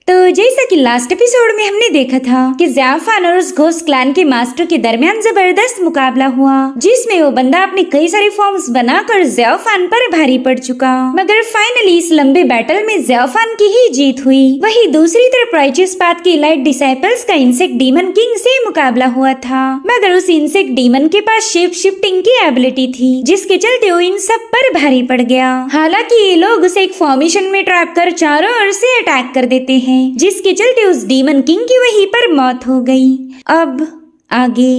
तो जैसा कि लास्ट एपिसोड में हमने देखा था कि ज़ियाफान और उस घोस्ट क्लैन के मास्टर के दरमियान जबरदस्त मुकाबला हुआ, जिसमें वो बंदा अपने कई सारे फॉर्म्स बनाकर ज़ियाफान पर भारी पड़ चुका। मगर फाइनली इस लंबे बैटल में ज़ियाफान की ही जीत हुई। वहीं दूसरी तरफ राइचियस पाथ के इलाइट डिसाइपल्स का इंसेक्ट डीमन किंग से मुकाबला हुआ था, मगर उस इंसेक्ट डीमन के पास शेप शिफ्टिंग की एबिलिटी थी, जिसके चलते वो इन सब पर भारी पड़ गया। हालांकि ये लोग उसे एक फॉर्मेशन में ट्रैप कर चारों ओर से अटैक कर देते हैं, जिसके चलते उस डीमन किंग की वहीं पर मौत हो गई। अब आगे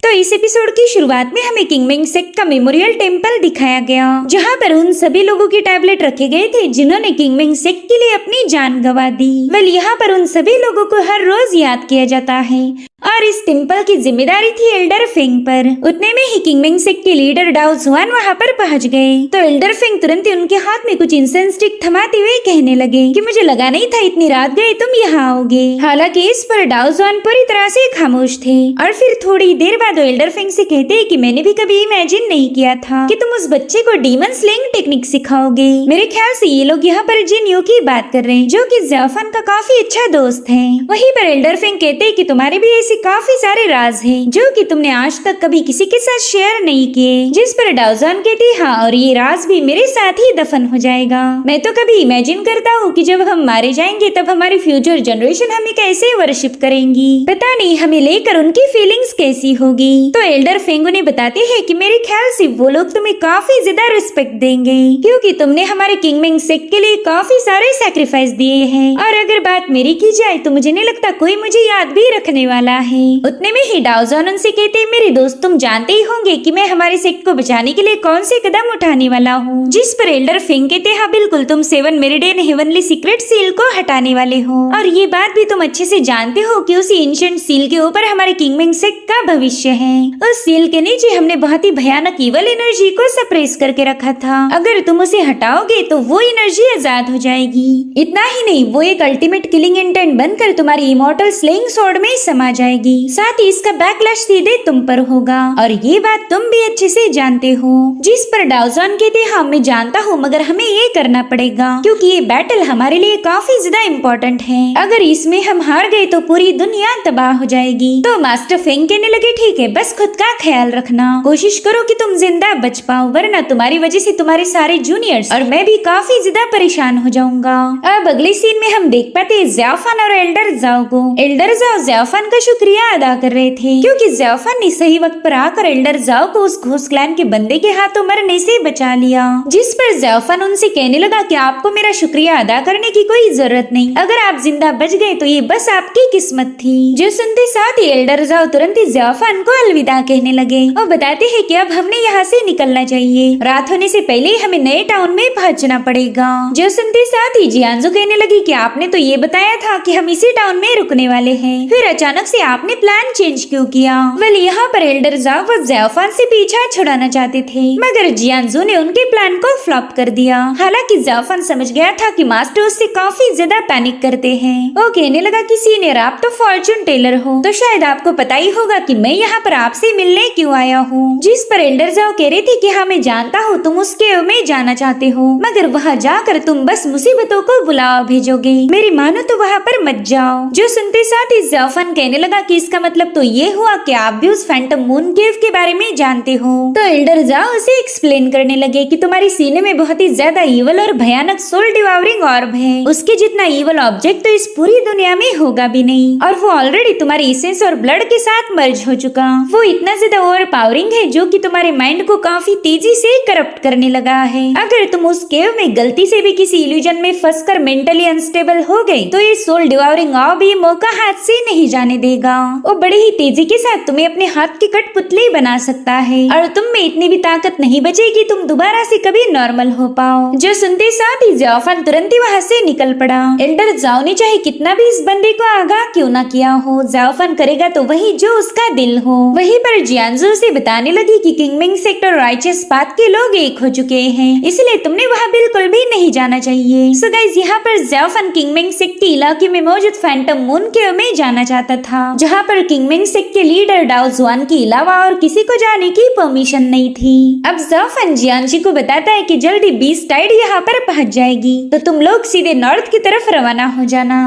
तो इस एपिसोड की शुरुआत में हमें किंगमिंग सेक्ट का मेमोरियल टेम्पल दिखाया गया, जहां पर उन सभी लोगों की टैबलेट रखे गए थे जिन्होंने किंगमिंग सेक्ट के लिए अपनी जान गंवा दी। वेल, यहाँ पर उन सभी लोगों को हर रोज याद किया जाता है और इस टेम्पल की जिम्मेदारी थी एल्डर फेंग पर। उतने में ही किंगमिंग सेक्ट के लीडर डाओ जुआन वहाँ पर पहुँच गए, तो एल्डर फेंग तुरंत ही उनके हाथ में कुछ इंसेंस स्टिक थमाते हुए कहने लगे कि मुझे लगा नहीं था इतनी रात गए तुम यहाँ आओगे। हालांकि इस पर डाओ जुआन पूरी तरह से खामोश थे और फिर थोड़ी देर बाद एल्डर फेंग से कहते हैं कि मैंने भी कभी इमेजिन नहीं किया था कि तुम उस बच्चे को डीमन स्लेइंग टेक्निक सिखाओगे। मेरे ख्याल से ये लोग यहाँ पर जिनियो की बात कर रहे हैं, जो कि ज़ियाफान का काफी अच्छा दोस्त है। वहीं पर एल्डर फेंग कहते हैं कि तुम्हारे भी ऐसे काफी सारे राज हैं जो कि तुमने आज तक कभी किसी के साथ शेयर नहीं किए। जिस पर डाओ जुआन कहती हाँ, और ये राज भी मेरे साथ ही दफन हो जाएगा। मैं तो कभी इमेजिन करता हूँ कि जब हम मारे जाएंगे तब हमारी फ्यूचर जनरेशन हमें कैसे वर्शिप करेंगी, पता नहीं हमें लेकर उनकी फीलिंग्स कैसी होगी। तो एल्डर फेंग उन्हें बताते हैं कि मेरे ख्याल से वो लोग तुम्हें काफी ज्यादा रिस्पेक्ट देंगे, क्योंकि तुमने हमारे किंगमिंग सेक्ट के लिए काफी सारे सैक्रिफाइस दिए हैं। और अगर बात मेरी की जाए तो मुझे नहीं लगता कोई मुझे याद भी रखने वाला है। उतने में ही डाओ जुआन उनसे कहते मेरे दोस्त तुम जानते ही होंगे कि मैं हमारे सेक्ट को बचाने के लिए कौन से कदम उठाने वाला हूँ। जिस पर एल्डर फेंग कहते हाँ बिल्कुल, तुम 7 मेरिडियन हेवनली सीक्रेट सील को हटाने वाले हो, और ये बात भी तुम अच्छे से जानते हो कि उसी एंशिएंट सील के ऊपर हमारे किंगमिंग सेक्ट का भविष्य है। उस सील के नीचे हमने बहुत ही भयानक ईवल एनर्जी को सप्रेस करके रखा था। अगर तुम उसे हटाओगे तो वो एनर्जी आजाद हो जाएगी। इतना ही नहीं, वो एक अल्टीमेट किलिंग इंटेंट बनकर तुम्हारी इमॉर्टल स्लेइंग स्वॉर्ड में समा जाएगी। साथ ही इसका बैकलैश सीधे तुम पर होगा, और ये बात तुम भी अच्छे से जानते हो। जिस पर डाओ जुआन कहते हाँ मैं जानता हूँ, मगर हमें ये करना पड़ेगा क्योंकि ये बैटल हमारे लिए काफी ज्यादा इम्पोर्टेंट है। अगर इसमें हम हार गए तो पूरी दुनिया तबाह हो जाएगी। तो मास्टर फेंग कहने लगे ठीक है, बस खुद का ख्याल रखना, कोशिश करो कि तुम जिंदा बच पाओ, वरना तुम्हारी वजह से तुम्हारे सारे जूनियर्स और मैं भी काफी ज्यादा परेशान हो जाऊंगा। अब अगले सीन में हम देख पाते हैं ज़ियाफान और एल्डर जाओ को। एल्डर जाओ ज़ियाफान का शुक्रिया अदा कर रहे थे क्योंकि ज़ियाफान ने सही वक्त पर आकर एल्डर जाओ को उस घोस्ट क्लैन के बंदे के हाथों मरने से बचा लिया। जिस पर ज़ियाफान उनसे कहने लगा कि आपको मेरा शुक्रिया अदा करने की कोई जरूरत नहीं, अगर आप जिंदा बच गए तो ये बस आपकी किस्मत थी। जो सुनते साथ ही एल्डर जाओ तुरंत ही ज़ियाफान को अलविदा कहने लगे और बताते हैं कि अब हमने यहाँ से निकलना चाहिए, रात होने से पहले हमें नए टाउन में पहुँचना पड़ेगा। जो सुनते साथ ही जियांजू कहने लगी कि आपने तो ये बताया था कि हम इसी टाउन में रुकने वाले हैं, फिर अचानक से आपने प्लान चेंज क्यों किया। वेल, यहाँ पर एल्डर जाओ वो ज़ियाफान से पीछा छुड़ाना चाहते थे, मगर जियांजू ने उनके प्लान को फ्लॉप कर दिया। हालांकि ज़ियाफान समझ गया था कि मास्टर उससे काफी ज्यादा पैनिक करते हैं। वो कहने लगा कि सीनियर आप तो फॉर्चून टेलर हो, तो शायद आपको पता ही होगा कि मैं यहाँ पर आपसे मिलने क्यों आया हूँ। जिस पर एल्डर जाओ कह रही थी कि हाँ मैं जानता हूँ तुम उस केव में जाना चाहते हो, मगर वहाँ जाकर तुम बस मुसीबतों को बुलावा भेजोगे, मेरी मानो तो वहाँ पर मत जाओ। जो सुनते साथ ही ज़ियाफान कहने लगा कि इसका मतलब तो ये हुआ कि आप भी उस फैंटम मून केव के बारे में जानते हो। तो एल्डर जाओ उसे एक्सप्लेन करने लगे कि तुम्हारी सीने में बहुत ही ज्यादा ईवल और भयानक सोल डिवावरिंग ऑर्ब है, उसके जितना ईवल ऑब्जेक्ट तो इस पूरी दुनिया में होगा भी नहीं, और वो ऑलरेडी तुम्हारी एसेंस और ब्लड के साथ मर्ज हो चुका। वो इतना ज्यादा ओवर पावरिंग है जो कि तुम्हारे माइंड को काफी तेजी से करप्ट करने लगा है। अगर तुम उस केव में गलती से भी किसी इल्यूजन में फंसकर मेंटली अनस्टेबल हो गए तो ये सोल डिवावरिंग ऑर्ब ये मौका हाथ से नहीं जाने देगा। वो बड़ी ही तेजी के साथ तुम्हें अपने हाथ की कठपुतली बना सकता है, और तुम में इतनी भी ताकत नहीं बचेगी तुम दोबारा से कभी नॉर्मल हो पाओ। जो सुनते साथ ही ज़ियाफान तुरंत ही वहाँ से निकल पड़ा। एल्डर जाओ ने चाहे कितना भी इस बंदे को आगाह क्यों ना किया हो, ज़ियाफान करेगा तो वही जो उसका दिल हो। वहीं पर जियांजू से बताने लगी कि किंगमिंग सेक्ट और राइचियस पाथ के लोग एक हो चुके हैं, इसलिए तुमने वहाँ बिल्कुल भी नहीं जाना चाहिए। सो गाइस, यहाँ पर ज़ियाफान किंगमिंग सेक्ट के इलाके में मौजूद फैंटम मून केव में जाना चाहता था, जहाँ पर किंगमिंग सेक्ट के लीडर डाओ जुआन के अलावा और किसी को जाने की परमिशन नहीं थी। अब ज़ियाफान जियांजी को बताता है कि जल्दी बीस्ट टाइड यहाँ पर पहुँच जाएगी, तो तुम लोग सीधे नॉर्थ की तरफ रवाना हो जाना।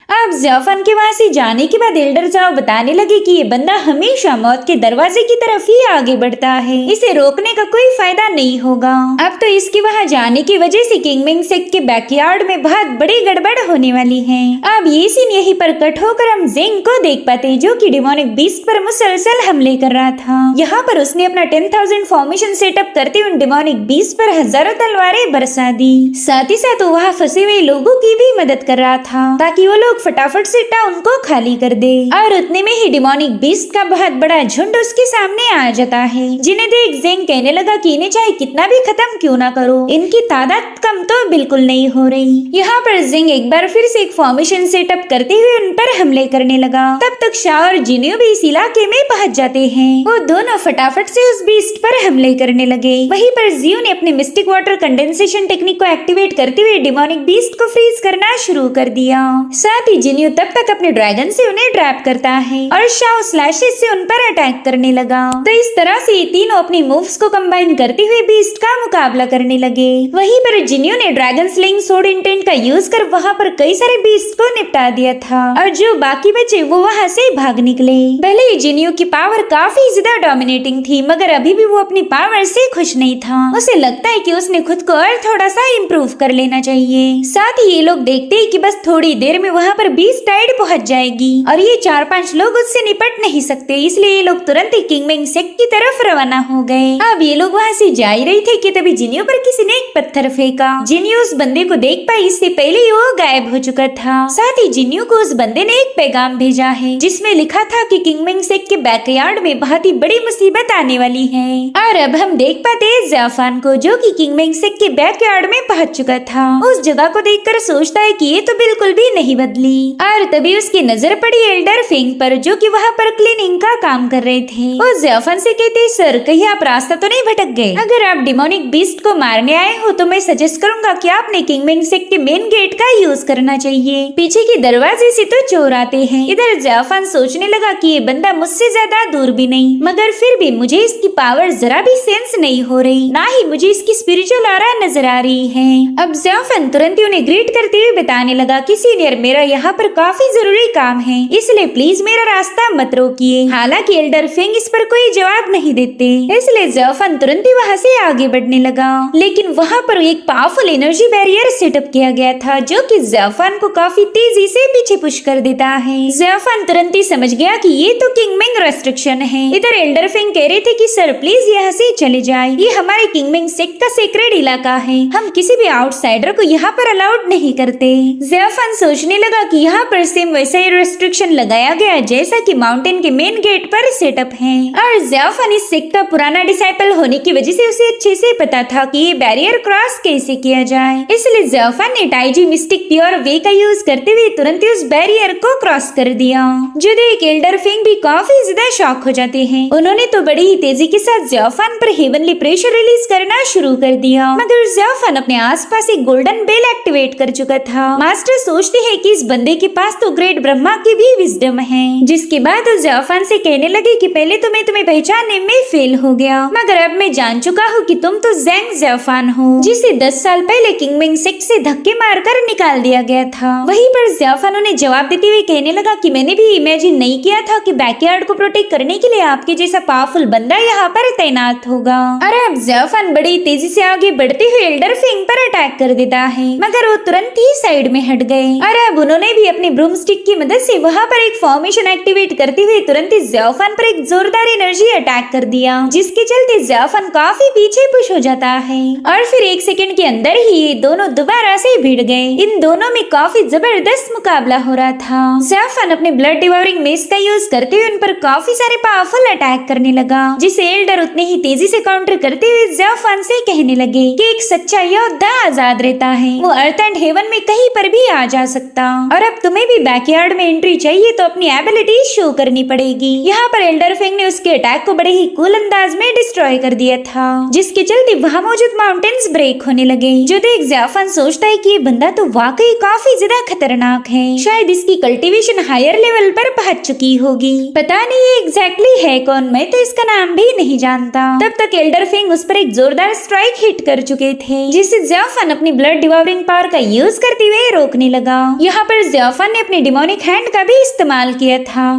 अब ज़ाफान के वहाँ से जाने के बाद एल्डर जाओ बताने लगे कि ये बंदा हमेशा मौत के दरवाजे की तरफ ही आगे बढ़ता है, इसे रोकने का कोई फायदा नहीं होगा। अब तो इसके वहाँ जाने की वजह से किंगमिंग सेक्ट के बैकयार्ड में बहुत बड़ी गड़बड़ होने वाली है। अब ये सीन यहीं पर कट होकर हम ज़ेंग को देख पाते हैं, जो कि डिमोनिक बीस्ट पर मुसलसल हमले कर रहा था। यहाँ पर उसने अपना 10,000 फॉर्मेशन सेटअप करते हुए डिमोनिक बीस्ट पर हजारों तलवारें बरसा दी। साथ ही साथ वहाँ फंसे हुए लोगों की भी मदद कर रहा था ताकि वो लोग फटाफट से टाउन को खाली कर दे। और उतने में ही डिमोनिक बीस्ट का बहुत बड़ा झुंड उसके सामने आ जाता है, जिन्हें देख ज़ेंग कहने लगा कि इन्हें चाहे कितना भी खत्म क्यों ना करो, इनकी तादाद कम तो बिल्कुल नहीं हो रही। यहाँ पर ज़ेंग एक बार फिर से एक फॉर्मेशन सेटअप करते हुए उन पर हमले करने लगा। तब तक शाह और जिनियो भी इस इलाके में पहुँच जाते हैं। वो दोनों फटाफट से उस बीस्ट पर हमले करने लगे। वहीं पर जियो ने अपने मिस्टिक वाटर कंडेंसेशन टेक्निक को एक्टिवेट करते हुए डिमोनिक बीस्ट को फ्रीज करना शुरू कर दिया। साथ ही जिनियो तब तक अपने ड्रैगन से उन्हें ट्रैप करता है और शाओ स्लैशेस से उन पर अटैक करने लगा। तो इस तरह से ये तीनों अपनी मूव्स को कंबाइन करते हुए बीस्ट का मुकाबला करने लगे। वहीं पर जिनियो ने ड्रैगन स्लिंग सोड इंटेंट का यूज कर वहाँ पर कई सारे बीस्ट को निपटा दिया था और जो बाकी बचे वो वहाँ से भाग निकले। भले ही जिनियो की पावर काफी ज्यादा डोमिनेटिंग थी, मगर अभी भी वो अपनी पावर से खुश नहीं था। उसे लगता है कि उसने खुद को और थोड़ा सा इम्प्रूव कर लेना चाहिए। साथ ही ये लोग देखते हैं कि बस थोड़ी देर में वहाँ पर बीस्ट टाइड पहुँच जाएगी और ये 4-5 लोग उससे निपट नहीं सकते, इसलिए ये लोग तुरंत ही किंगमिंग सेक्ट की तरफ रवाना हो गए। अब ये लोग वहाँ से जा ही रहे थे कि तभी जिनियो पर किसी ने एक पत्थर फेंका। जिनियो उस बंदे को देख पाई, इससे पहले ही वो गायब हो चुका था। साथ ही जिनियो को उस बंदे ने एक पैगाम भेजा है जिसमें लिखा था कि किंगमिंग सेक्ट के बैकयार्ड में बहुत ही बड़ी मुसीबत आने वाली है। और अब हम देख पाते हैं ज़ाफान को, जो कि किंगमिंग सेक्ट के बैकयार्ड में पहुंच चुका था। उस जगह को देखकर सोचता है कि ये तो बिल्कुल भी नहीं बदली। और तभी उसकी नजर पड़ी एल्डर फिंग पर, जो कि वहाँ पर क्लीनिंग का काम कर रहे थे। वो ज़ाफान से कहते, सर कहीं आप रास्ता तो नहीं भटक गए? अगर आप डिमोनिक बीस्ट को मारने आए हो तो मैं सजेस्ट करूंगा कि आपने किंगमिंग सेक्ट के मेन गेट का यूज करना चाहिए। पीछे के दरवाजे से तो चोर आते हैं। इधर ज़ाफान सोचने लगा कि ये बंदा मुझसे ज्यादा दूर भी नहीं, मगर फिर भी मुझे इसकी पावर जरा भी सेंस नहीं हो रही, ना ही मुझे इसकी स्पिरिचुअल ऑरा नजर आ रही है। अब ज़ाफान तुरंत ही उन्हें ग्रीट करते हुए बताने लगा कि सीनियर, मेरा यहाँ पर काफी जरूरी काम है, इसलिए प्लीज मेरा रास्ता मत रोकिए। हालांकि एल्डर फिंग इस पर कोई जवाब नहीं देते, इसलिए ज़ाफान तुरंत ही वहाँ से आगे बढ़ने लगा। लेकिन वहाँ पर एक पावरफुल एनर्जी बैरियर सेटअप किया गया था, जो कि ज़ाफान को काफी तेजी से पीछे पुश कर देता है। ज़ाफान तुरंत ही समझ गया कि ये तो किंगमिंग रेस्ट्रिक्शन है। इधर एल्डर फिंग कह रहे थे कि सर प्लीज यहाँ से चले जाए, ये हमारे किंगमिंग सेक्ट का सीक्रेट इलाका है, हम किसी भी आउटसाइडर को यहाँ पर अलाउड नहीं करते। ज़ाफान सोचने लगा कि यहाँ पर सेम वैसा ही रेस्ट्रिक्शन लगाया गया जैसा कि माउंटेन के मेन गेट पर सेटअप है। और ज़ाफान इस सेक्ट का पुराना डिसाइपल होने की वजह से उसे अच्छे से पता था कि ये बैरियर क्रॉस कैसे किया जाए, इसलिए ज़ाफान ने टाइजी मिस्टिक प्योर वे का यूज करते हुए तुरंत ही उस बैरियर को क्रॉस कर दिया। जो देख एल्डर फिंग भी काफी ज्यादा शॉक हो जाते हैं। उन्होंने तो बड़ी ही तेजी के साथ ज़ाफान पर हेवनली प्रेशर रिलीज करना शुरू कर दिया, मगर ज़ाफान अपने आसपास एक गोल्डन बेल एक्टिवेट कर चुका था। मास्टर सोचते हैं कि इस बंदे के पास तो ग्रेट ब्रह्मा की भी विजडम है, जिसके बाद वो ज़ाफान से कहने लगे कि पहले तो मैं तुम्हें पहचानने में फेल हो गया, मगर अब मैं जान चुका हूँ कि तुम तो ज़ेंग ज़ाफान हो, जिसे 10 साल पहले किंगमिंग सेक्ट से धक्के मारकर निकाल दिया गया था। वहीं पर ज़ाफान उन्हें जवाब देते हुए कहने लगा कि मैंने भी इमेजिन नहीं किया था कि बैकयार्ड को प्रोटेक्ट करने के लिए आपके जैसा पावरफुल बंदा यहाँ पर तैनात होगा। और अब ज़ाफान बड़ी तेजी से आगे बढ़ते हुए एल्डर फिंग पर अटैक कर देता है, मगर वो तुरंत ही साइड में हट गए। और अब उन्होंने भी अपनी ब्रूमस्टिक की मदद से वहाँ पर एक फॉर्मेशन एक्टिवेट करते हुए तुरंत ही ज़ाफान पर एक जोरदार एनर्जी अटैक कर दिया, जिसके चलते ज़ाफान काफी पीछे पुश हो जाता है। और फिर 1 सेकंड के अंदर ही ये दोनों दोबारा से भिड़ गए। इन दोनों में काफी जबरदस्त मुकाबला हो रहा था। ज़ाफान अपने ब्लड डिवोरिंग मेस का यूज करते हुए उन पर काफी सारे पावरफुल अटैक करने लगा, जिसे एल्डर उतने ही तेजी से काउंटर करते हुए ज़ाफान से कहने लगे कि एक सच्चा योद्धा आजाद रहता है, वो अर्थ एंड हेवन में कहीं पर भी आ जा सकता। और अब तुम्हें भी बैकयार्ड में एंट्री चाहिए तो अपनी एबिलिटी शो करनी पड़ेगी। यहाँ पर एल्डर फिंग ने उसके अटैक को बड़े ही कूल अंदाज में डिस्ट्रॉय कर दिया था, जिसके चलते वहाँ मौजूद माउंटेन्स ब्रेक होने लगे। जो देख ज़ाफान सोचता है कि ये बंदा तो वाकई काफी ज्यादा खतरनाक है, शायद इसकी कल्टीवेशन हायर लेवल पर पहुंच चुकी होगी। पता नहीं ये एग्जैक्टली है कौन, मैं तो इसका नाम भी नहीं जानता। तब तक एल्डर फिंग उस पर एक जोरदार स्ट्राइक हिट कर चुके थे, जिसे ज़ाफान अपनी ब्लड डिवोरिंग पावर का यूज करते हुए रोकने लगा। यहाँ पर पर ज़ियाफान ने अपने डिमोनिक हैंड का भी इस्तेमाल किया था,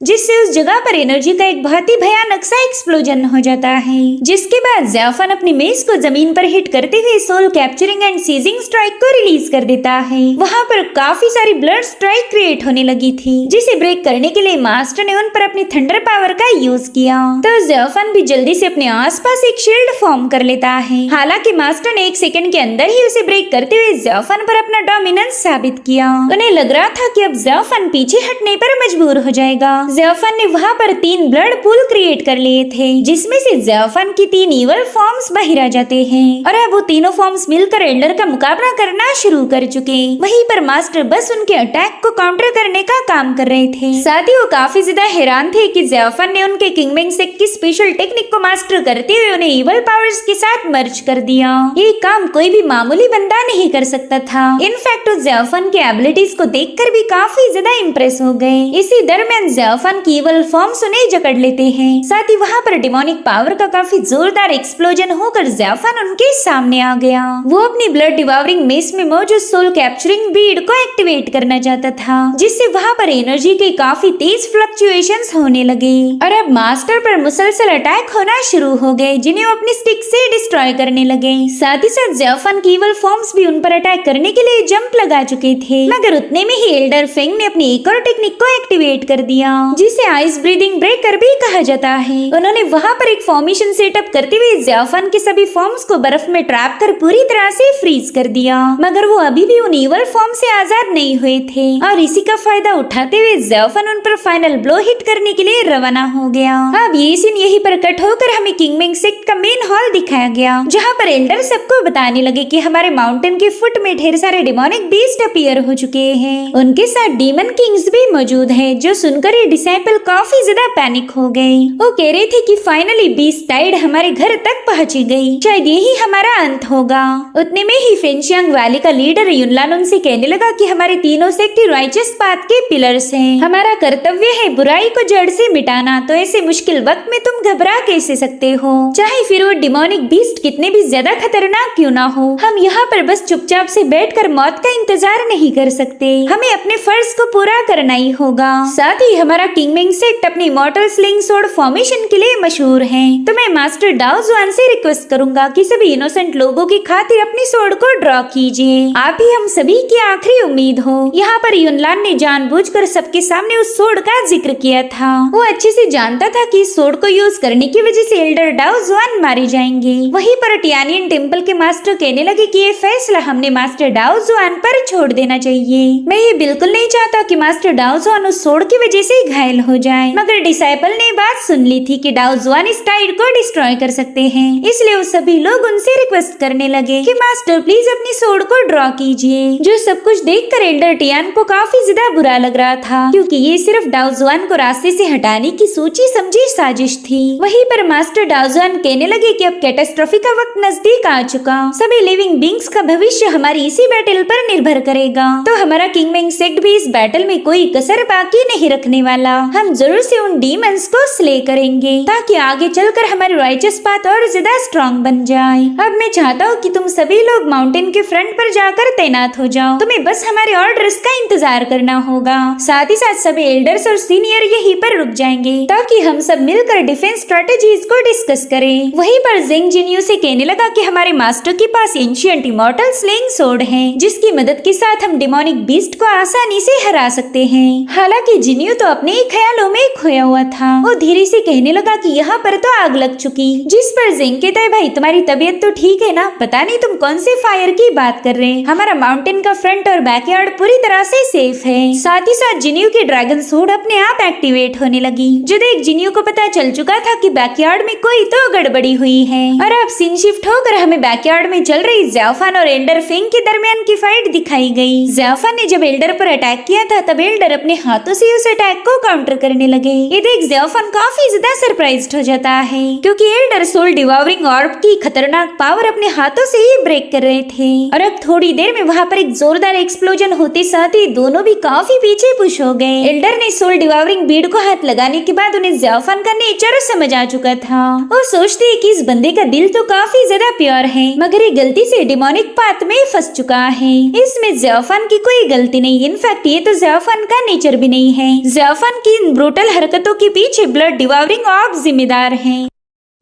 जिससे उस जगह पर एनर्जी का एक बहुत ही भयानक सा एक्सप्लोजन हो जाता है, जिसके बाद ज़ियाफान अपनी मेस को जमीन पर हिट करते हुए soul capturing and seizing strike को रिलीज कर देता है। वहाँ पर काफी सारी ब्लड स्ट्राइक क्रिएट होने लगी थी, जिसे ब्रेक करने के लिए मास्टर ने उन पर अपनी थंडर पावर का यूज किया। तो ज़ियाफान भी जल्दी से अपने आसपास एक शील्ड फॉर्म कर लेता है। हालांकि मास्टर ने 1 सेकंड के अंदर ही उसे ब्रेक करते हुए ज़ियाफान पर अपना डोमिनेंस साबित किया। उन्हें लग रहा था कि अब ज़ियाफान पीछे हटने पर मजबूर हो जाएगा। ज़ियाफान ने वहाँ पर 3 ब्लड पूल क्रिएट कर लिए थे, जिसमें से ज़ियाफान की 3 इवल फॉर्म्स बाहर आ जाते हैं और अब वो तीनों फॉर्म्स मिलकर एल्डर का मुकाबला करना शुरू कर चुके। वहीं पर मास्टर बस उनके अटैक को काउंटर करने का काम कर रहे थे। साथ ही वो काफी ज्यादा हैरान थे कि ज़ियाफान ने उनके किंगमेंग सेक्ट की स्पेशल टेक्निक को मास्टर करते हुए उन्हें इवल पावर्स के साथ मर्ज कर दिया। ये काम कोई भी मामूली बंदा नहीं कर सकता था। इनफैक्ट वो ज़ियाफान के एबिलिटीज को देखकर भी काफी ज्यादा इम्प्रेस हो गए। इसी दरमियान ज़ियाफान की इवल फॉर्म्स उन्हें जकड़ लेते हैं। साथ ही वहाँ पर डिमोनिक पावर का काफी जोरदार एक्सप्लोजन होकर ज़ियाफान उनके सामने आ गया। वो अपनी ब्लड डिवावरिंग मेस में मौजूद सोल कैप्चरिंग बीड को एक्टिवेट करना चाहता था, जिससे वहाँ पर एनर्जी के काफी तेज फ्लक्चुएशंस होने लगे और अब मास्टर पर मुसलसल अटैक होना शुरू हो गए, जिन्हें वो अपनी स्टिक से डिस्ट्रॉय करने लगे। साथ ही साथ ज़ियाफान की इवल फॉर्म्स भी उन पर अटैक करने के लिए जंप लगा चुके थे, मगर उतने में ही एल्डर फेंग ने अपनी एक और टेक्निक को एक्टिवेट कर दिया, जिसे आइस ब्रीदिंग ब्रेकर भी कहा जाता है। उन्होंने वहाँ पर एक फॉर्मेशन सेटअप करते हुए ज़ियाफान के सभी फॉर्म्स को बर्फ में ट्रैप कर पूरी तरह से फ्रीज कर दिया, मगर वो अभी भी उन इवल फॉर्म से आजाद नहीं हुए थे और इसी का फायदा उठाते हुए ज़ियाफान उन पर फाइनल ब्लो हिट करने के लिए रवाना हो गया। अब ये सीन यहीं पर कट होकर हमें किंगमेंग सेक्ट का मेन हॉल दिखाया गया, जहाँ पर एल्डर सबको बताने लगे कि हमारे माउंटेन के फुट में ढेर सारे डिमोनिक बीस्ट अपीयर हो चुके हैं। उनके साथ डीमन किंग्स भी मौजूद है, जो सुनकर ये डिसाइपल काफी ज्यादा पैनिक हो गए। वो कह रहे थे कि फाइनली बीस्ट टाइड हमारे घर तक पहुंची गई, शायद यही हमारा अंत होगा। उतने में ही फेंगशियांग वैली का लीडर युनलान उनसे कहने लगा कि हमारे तीनों सेक्ट राइचस पाथ के पिलर्स हैं। हमारा कर्तव्य है बुराई को जड़ से मिटाना, तो ऐसे मुश्किल वक्त में तुम घबरा कैसे सकते हो, चाहे फिर वो डिमोनिक बीस्ट कितने भी ज्यादा खतरनाक क्यों ना हो। हम यहाँ पर बस चुपचाप से बैठकर मौत का इंतजार नहीं कर सकते, हमें अपने फर्ज को पूरा करना ही होगा। साथ ही हमारा किंगमेंग सेक्ट अपनी इमॉर्टल स्लिंग स्वॉर्ड फॉर्मेशन के लिए मशहूर है, तो मैं मास्टर डाओ जुआन से रिक्वेस्ट करूंगा कि सभी इनोसेंट लोगों की खातिर अपनी स्वॉर्ड को ड्रॉ कीजिए। आप ही हम सभी की आखिरी उम्मीद हो। यहाँ पर युनलान ने जानबूझकर सबके सामने उस स्वॉर्ड का जिक्र किया था। वो अच्छे से जानता था कि इस स्वॉर्ड को यूज करने की वजह से एल्डर डाओ जुआन मारे जाएंगे। वहीं पर टियानियन टेम्पल के मास्टर कहने लगे कि ये फैसला हमने मास्टर डाओ जुआन पर छोड़ देना चाहिए। मैं ये बिल्कुल नहीं चाहता कि मास्टर डाओ जुआन उस स्वॉर्ड की वजह से घायल हो जाए, मगर डिसाइपल ने बात सुन ली थी कि डाओ जुआन इस टाइड को डिस्ट्रॉय कर सकते हैं, इसलिए वो सभी लोग उनसे रिक्वेस्ट करने लगे कि मास्टर प्लीज अपनी स्वॉर्ड को ड्रॉ कीजिए। जो सब कुछ देखकर एल्डर टियान को काफी ज्यादा बुरा लग रहा था, क्योंकि ये सिर्फ डाओ जुआन को रास्ते से हटाने की सोची समझी साजिश थी। वहीं पर मास्टर डाओ जुआन कहने लगे कि अब कैटास्ट्रोफी का वक्त नजदीक आ चुका, सभी लिविंग बींग्स का भविष्य हमारी इसी बैटल पर निर्भर करेगा, तो हमारा किंगमेंग सेक्ट भी इस बैटल में कोई कसर बाकी नहीं रखने वाला। हम जरूर से उन डीमंस को स्ले करेंगे, ताकि आगे चलकर हमारे राइचस पाथ और ज्यादा स्ट्रॉन्ग बन जाए। अब मैं चाहता हूँ कि तुम सभी लोग माउंटेन के फ्रंट पर जाकर तैनात हो जाओ, तुम्हें बस हमारे ऑर्डर्स का इंतजार करना होगा। साथ ही साथ सभी एल्डर्स और सीनियर यहीं पर रुक जाएंगे, ताकि हम सब मिलकर डिफेंस स्ट्रेटेजीज को डिस्कस करें। वहीं पर जेंग जिन्यू से कहने लगा कि हमारे मास्टर के पास एंशिएंट इमॉर्टल स्लिंग स्वॉर्ड है, जिसकी मदद के साथ हम डिमोनिक बीस्ट को आसानी से हरा सकते हैं। हालांकि जिन्यू तो अपने ही ख्यालों में खोया हुआ था। वो धीरे से कहने लगा कि यहाँ पर तो आग लग चुकी, जिस पर जेंग कहता है भाई तुम्हारी तबीयत तो ठीक है ना, पता नहीं तुम कौन से फायर की बात कर रहे हैं, हमारा माउंटेन का फ्रंट और बैकयार्ड पूरी तरह से सेफ है। साथ ही साथ जिन्यू की ड्रैगन सूट अपने आप एक्टिवेट होने लगी, जो देख जिन्यू को पता चल चुका था कि बैकयार्ड में कोई तो गड़बड़ी हुई है। और अब सीन शिफ्ट होकर हमें बैकयार्ड में चल रही ज़ियाफान और एल्डर फेंग के दरमियान की फाइट दिखाई गई। ज़ियाफान ने जब एल्डर पर अटैक किया था, तब एल्डर अपने हाथों से उस अटैक को काउंटर करने लगे। ये देख ज़ेऑफान काफी ज्यादा सरप्राइज्ड हो जाता है, क्योंकि एल्डर सोल डिवावरिंग ऑर्ब की खतरनाक पावर अपने हाथों से ही ब्रेक कर रहे थे। और अब थोड़ी देर में वहाँ पर एक जोरदार एक्सप्लोजन होते साथ ही दोनों भी काफी पीछे पुश हो गए। एल्डर ने सोल डिवावरिंग बीड को हाथ लगाने के बाद उन्हें ज़ेऑफान का नेचर समझ आ चुका था। वो सोचते हैं कि इस बंदे का दिल तो काफी ज्यादा प्योर है, मगर ये गलती से डिमोनिक पाथ में फंस चुका है। इसमें ज़ेऑफान की कोई गलती नहीं, इनफैक्ट ये तो ज़ेऑफान का नेचर भी नहीं है। ज़ेऑफान की इन ब्रूटल हरकतों के पीछे ब्लड डिवावरिंग ऑर्ब जिम्मेदार है।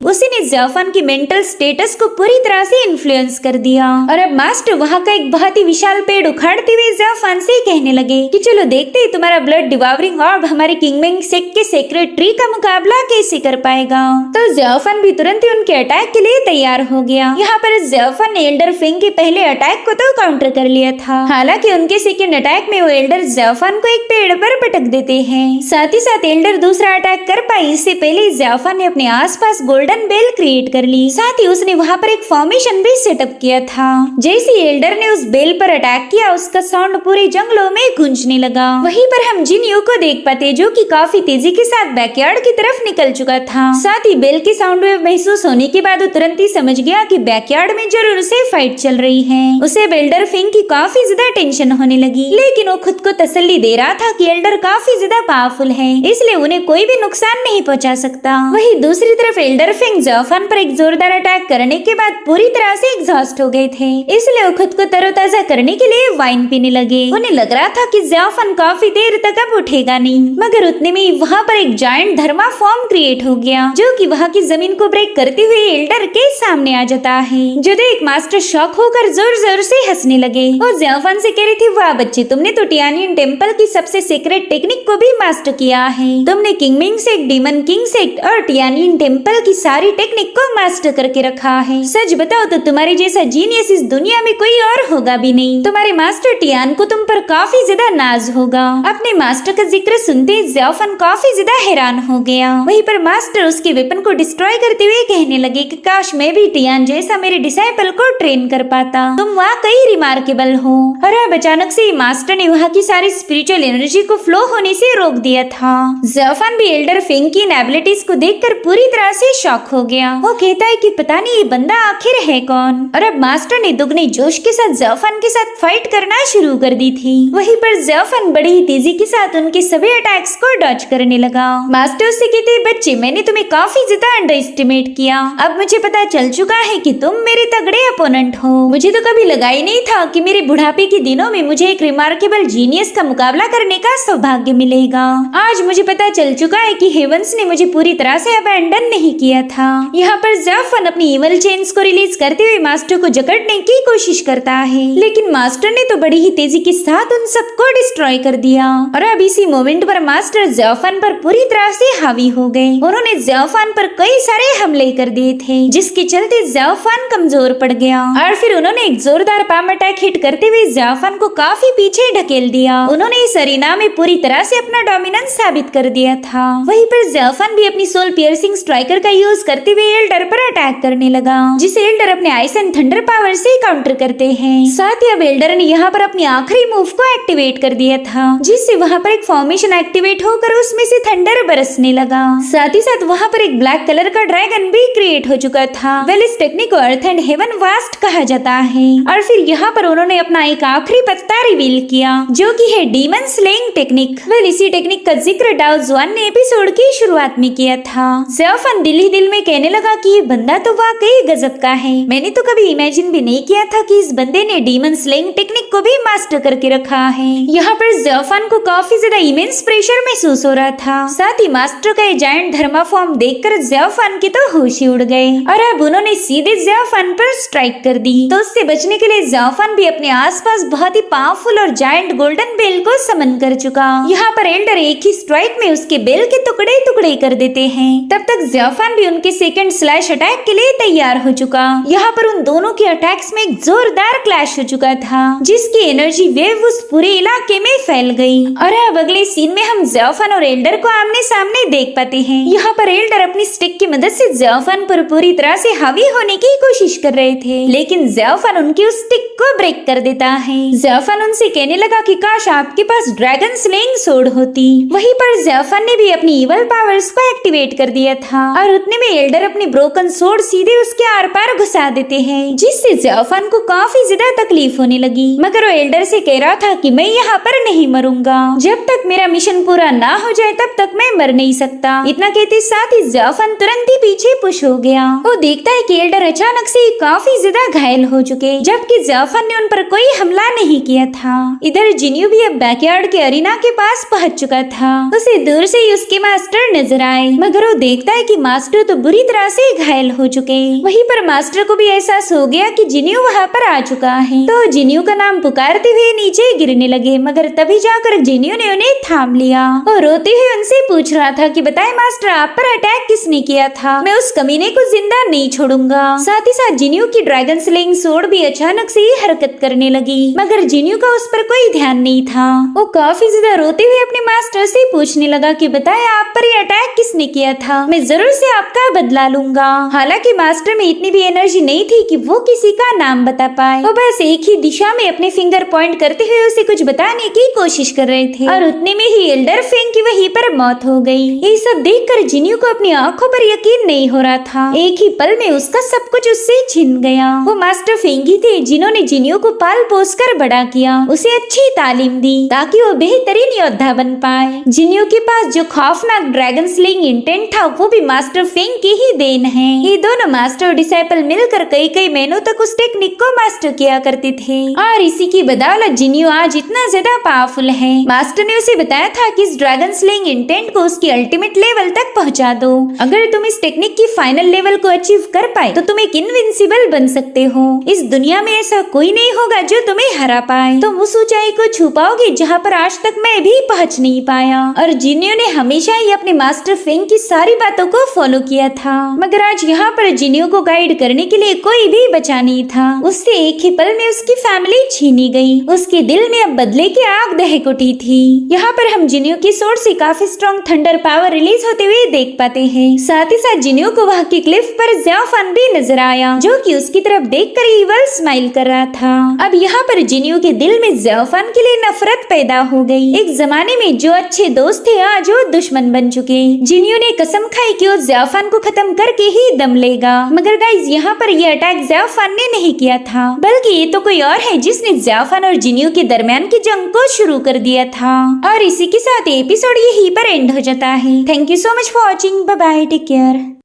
उसी ने ज़ेऑफान की मेंटल स्टेटस को पूरी तरह से इन्फ्लुएंस कर दिया। और अब मास्टर वहाँ का एक बहुत ही विशाल पेड़ उखाड़ते हुए ज़ेऑफान से कहने लगे कि चलो देखते हैं तुम्हारा ब्लड डिवावरिंग ऑर्ब हमारे किंगमेंग सेक्ट के सेक्रेट ट्री का मुकाबला कैसे कर पाएगा। तो ज़ेऑफान भी तुरंत ही उनके अटैक के लिए तैयार हो गया। यहाँ पर ज़ेऑफान ने एल्डर फेंग के पहले अटैक को तो काउंटर कर लिया था। हालांकि उनके सेकेंड अटैक में वो एल्डर ज़ेऑफान को एक पेड़ पर पटक देते हैं। साथ ही साथ एल्डर दूसरा अटैक कर पाई इससे पहले ज़ेऑफान ने अपने आसपास गोल्डन बेल क्रिएट कर ली। साथ ही उसने वहाँ पर एक फॉर्मेशन भी सेटअप किया था। जैसे एल्डर ने उस बेल पर अटैक किया, उसका साउंड पूरे जंगलों में गूंजने लगा। वहीं पर हम जिनयू को देख पाते जो कि काफी तेजी के साथ बैकयार्ड की तरफ निकल चुका था। साथ ही बेल की साउंड वेव महसूस होने के बाद वो तुरंत ही समझ गया कि बैकयार्ड में जरूर से फाइट चल रही है। उसे एल्डर फेंग की काफी ज्यादा टेंशन होने लगी, लेकिन वो खुद को तसल्ली दे रहा था कि एल्डर काफी ज्यादा पावरफुल है, इसलिए उन्हें कोई भी नुकसान नहीं पहुंचा सकता। वहीं दूसरी तरफ एल्डर फेंग ज़ेऑफान पर एक जोरदार अटैक करने के बाद पूरी तरह से एग्जॉस्ट हो गए थे, इसलिए वो खुद को तरोताजा करने के लिए वाइन पीने लगे। उन्हें लग रहा था कि ज़ेऑफान काफी देर तक अब उठेगा नहीं, मगर उतने में ही वहाँ पर एक जायंट धर्मा फॉर्म क्रिएट हो गया, जो कि वहाँ की जमीन को ब्रेक करते हुए एल्डर के सामने आ जाता है। जो देख मास्टर शॉक होकर जोर जोर से हंसने लगे। वो ज़ेऑफान से कह रही थी, वाह बच्चे, तुमने तो टियानियन टेम्पल की सबसे सीक्रेट टेक्निक को भी मास्टर किया है। तुमने किंगमेंग सेक्ट, डीमन किंग सेक्ट और टियानियन टेम्पल की सारी टेक्निक को मास्टर करके रखा है। सच बताओ तो तुम्हारे जैसा जीनियस इस दुनिया में कोई और होगा भी नहीं। तुम्हारे मास्टर टियान को तुम पर काफी ज्यादा नाज होगा। अपने मास्टर का जिक्र सुनते ही ज़ेऑफान काफी ज्यादा हैरान हो गया। वहीं पर मास्टर उसके वेपन को डिस्ट्रॉय करते हुए कहने लगे कि काश मैं भी टियान जैसा मेरे डिसाइपल को ट्रेन कर पाता। तुम वाकई रिमार्केबल हो। और अब अचानक से मास्टर ने वहाँ की सारी स्पिरिचुअल एनर्जी को फ्लो होने से रोक दिया था। ज़ेऑफान भी एल्डर फेंग की एबिलिटीज को देखकर पूरी तरह से शॉक हो गया। वो कहता है कि पता नहीं ये बंदा आखिर है कौन। और अब मास्टर ने दुगने जोश के साथ ज़ेऑफान के साथ फाइट करना शुरू कर दी थी। वहीं पर ज़ेऑफान बड़ी ही तेजी के साथ उनके सभी अटैक्स को डॉज करने लगा। मास्टर से कहते, बच्चे मैंने तुम्हें काफी ज्यादा अंडर एस्टिमेट किया। अब मुझे पता चल चुका है कि तुम मेरे तगड़े अपोनेंट हो। मुझे तो कभी लगा ही नहीं था कि मेरे बुढ़ापे के दिनों में मुझे एक रिमार्केबल जीनियस का मुकाबला करने का सौभाग्य मिलेगा। आज मुझे पता चल चुका है कि हेवंस ने मुझे पूरी तरह से अबैंडन नहीं किया था। यहाँ पर ज़ेऑफान अपनी इवल चेन्स को रिलीज करते हुए मास्टर को जकड़ने की कोशिश करता है, लेकिन मास्टर ने तो बड़ी ही तेजी के साथ उन सबको डिस्ट्रॉय कर दिया। और अब इसी मोमेंट पर मास्टर ज़ेऑफान पर पूरी तरह से हावी हो गए। उन्होंने ज़ेऑफान पर कई सारे हमले कर दिए थे, जिसके चलते ज़ेऑफान कमजोर पड़ गया। और फिर उन्होंने एक जोरदार पाम अटैक हिट करते हुए ज़ेऑफान को काफी पीछे ढकेल दिया। उन्होंने इस अरीना में पूरी तरह से अपना डोमिनेंस साबित कर दिया था। वहीं पर ज़ेऑफान भी अपनी सोल पियर्सिंग स्ट्राइकर का यूज करते हुए एल्डर पर अटैक करने लगा, जिसे एल्डर अपने आइस एंड थंडर पावर से काउंटर करते हैं। साथ ही अब एल्डर ने यहाँ पर अपनी आखिरी मूव को एक्टिवेट कर दिया था, जिससे वहाँ पर एक फॉर्मेशन एक्टिवेट होकर उसमें से थंडर बरसने लगा। साथ ही साथ वहाँ पर एक ब्लैक कलर का ड्रैगन भी क्रिएट हो चुका था। वेल, इस टेक्निक को अर्थ एंड हेवन वास्ट कहा जाता है। और फिर यहाँ पर उन्होंने अपना एक आखिरी पत्ता रिवील किया, जो कि है डीमन स्लेइंग टेक्निक। वेल, इसी टेक्निक का जिक्र डाउज 1 ने एपिसोड की शुरुआत में किया था। ज़ेऑफान दिल ही दिल में कहने लगा कि ये बंदा तो वाकई गजब का है। मैंने तो कभी इमेजिन भी नहीं किया था कि इस बंदे ने डीमन स्लेइंग टेक्निक को भी मास्टर करके रखा है। यहाँ पर ज़ेऑफान को काफी ज्यादा इमेंस प्रेशर महसूस हो रहा था। साथ ही मास्टर का जायंट धर्मा फॉर्म देखकर ज़ेऑफान के तो होश ही उड़ गए और अब उन्होंने सीधे ज़ेऑफान पर स्ट्राइक कर दी। तो उससे बचने के लिए ज़ेऑफान भी अपने आसपास बहुत ही पावरफुल और जायंट गोल्डन बेल को समन कर चुका। यहाँ पर एल्डर एक ही स्ट्राइक में उसके बेल के टुकड़े टुकड़े कर देते हैं। तब तक ज़ेऑफान भी उनके सेकंड स्लैश अटैक के लिए तैयार हो चुका। यहाँ पर उन दोनों के अटैक्स में एक जोरदार क्लैश हो चुका था, जिसकी एनर्जी वेव उस पूरे इलाके में फैल गई। और अब अगले सीन में हम ज़ेऑफान और एल्डर को आमने सामने देख पाते हैं। यहाँ पर एल्डर अपनी स्टिक की मदद से ज़ेऑफान पर पूरी तरह से हावी होने की कोशिश कर रहे थे, लेकिन ज़ेऑफान उनकी उस स्टिक को ब्रेक कर देता है। ज़ेऑफान उनसे कहने लगा कि काश आपके पास ड्रैगन स्लेइंग सोर्ड होती। वहीं पर ज़ेऑफान ने भी अपनी इवल पावर्स को एक्टिवेट कर दिया था और उतने में एल्डर अपनी ब्रोकन सोर्ड सीधे उसके आर पार घुसा देते हैं, जिससे ज़ेऑफान को काफी ज्यादा तकलीफ होने लगी। मगर वो एल्डर से कह रहा था कि मैं यहाँ पर नहीं मरूंगा, जब तक मेरा मिशन पूरा ना हो जाए तब तक मैं मर नहीं सकता। इतना कहते साथ ही ज़ेऑफान तुरंत ही पीछे पुश हो गया। वो देखता है कि एल्डर अचानक से काफी ज्यादा घायल हो चुके, जबकि ज़ेऑफान ने उन पर कोई हमला नहीं किया था। इधर जिन्यू भी अब बैकयार्ड के अरीना के पास पहुंच चुका था। उसे दूर से ही उसके मास्टर नजर आए, मगर वो देखता है कि मास्टर तो बुरी तरह से घायल हो चुके। वहीं पर मास्टर को भी एहसास हो गया कि जिन्यू वहाँ पर आ चुका है, तो जिन्यू का नाम पुकारते हुए नीचे गिरने लगे। मगर तभी जाकर जिन्यू ने उन्हें थाम लिया और रोते हुए उनसे पूछ रहा था कि बताए मास्टर, आप पर अटैक किसने किया था? मैं उस कमीने को जिंदा नहीं छोड़ूंगा। साथ ही साथ जिन्यू की ड्रैगन स्लेइंग सोर्ड भी अचानक से ही हरकत करने लगी, मगर जिन्यू का उस पर कोई ध्यान नहीं था। वो काफी ज्यादा रोते हुए अपने मास्टर से पूछने लगा कि बताए आप पर ये अटैक किसने किया था? मैं जरूर से आपका बदला लूंगा। हालांकि मास्टर में इतनी भी एनर्जी नहीं थी कि वो किसी का नाम बता पाए। वो बस एक ही दिशा में अपने फिंगर पॉइंट करते हुए उसे कुछ बताने की कोशिश कर रहे थे और उतने में ही एल्डर फेंग की वहीं पर मौत हो गई। ये सब देखकर जिन्यू को अपनी आंखों पर यकीन नहीं हो रहा था। एक ही पल में उसका सब कुछ उससे छिन गया। वो मास्टर फेंग ही थे जिन्होंने जिन्यू को पाल पोस कर बड़ा किया, उसे अच्छी तालीम दी ताकि वो बेहतरीन योद्धा बन पाए। जिन्यू के पास जो खौफनाक ड्रैगन स्लेइंग इंटेंट था वो भी मास्टर फेंग की ही देन है। ये दोनों मास्टर और डिसाइपल मिलकर कई कई महीनों तक उस टेक्निक को मास्टर किया करते थे और इसी की बदौलत जिन्यू आज इतना ज्यादा पावरफुल है। मास्टर ने उसे बताया था कि इस ड्रैगन स्लेइंग इंटेंट को उसकी अल्टीमेट लेवल तक पहुंचा दो। अगर तुम इस टेक्निक की फाइनल लेवल को अचीव कर पाए तो तुम एक इनविंसिबल बन सकते हो। इस दुनिया में ऐसा कोई नहीं होगा जो तुम्हें हरा पाए। तुम उस ऊंचाई को छू पाओगे जहाँ पर आज तक मैं भी पहुँच नहीं पाया। और जिन्यू ने हमेशा ही अपने मास्टर फेंग की सारी बातों को फॉलो किया था, मगर आज यहाँ पर जिन्यू को गाइड करने के लिए कोई भी बचा नहीं था। उससे एक ही पल में उसकी फैमिली छीनी गई। उसके दिल में अब बदले की आग दहक उठी थी। यहाँ पर हम जिन्यू की सोर्ड से काफी स्ट्रॉन्ग थंडर पावर रिलीज होते हुए देख पाते हैं। साथ ही साथ जिन्यू को वहाँ की क्लिफ पर ज़ेऑफान भी नजर आया, जो कि उसकी तरफ देखकर इवल स्माइल कर रहा था। अब यहाँ पर जिन्यू के दिल में ज़ेऑफान के लिए नफरत पैदा हो गई। एक जमाने में जो अच्छे दोस्त थे आज वो दुश्मन बन चुके। जिन्यू ने कसम खाई कि वो ज़ेऑफान को खत्म करके ही दम लेगा, मगर गाइस यहाँ पर ये अटैक ज़ेऑफान ने नहीं किया था, बल्कि ये तो कोई और है जिसने ज़ेऑफान और जिन्यू के दरमियान की जंग को शुरू कर दिया था। और इसी के साथ एपिसोड यहीं पर एंड हो जाता है। Thank you so much for watching. Bye bye, take care.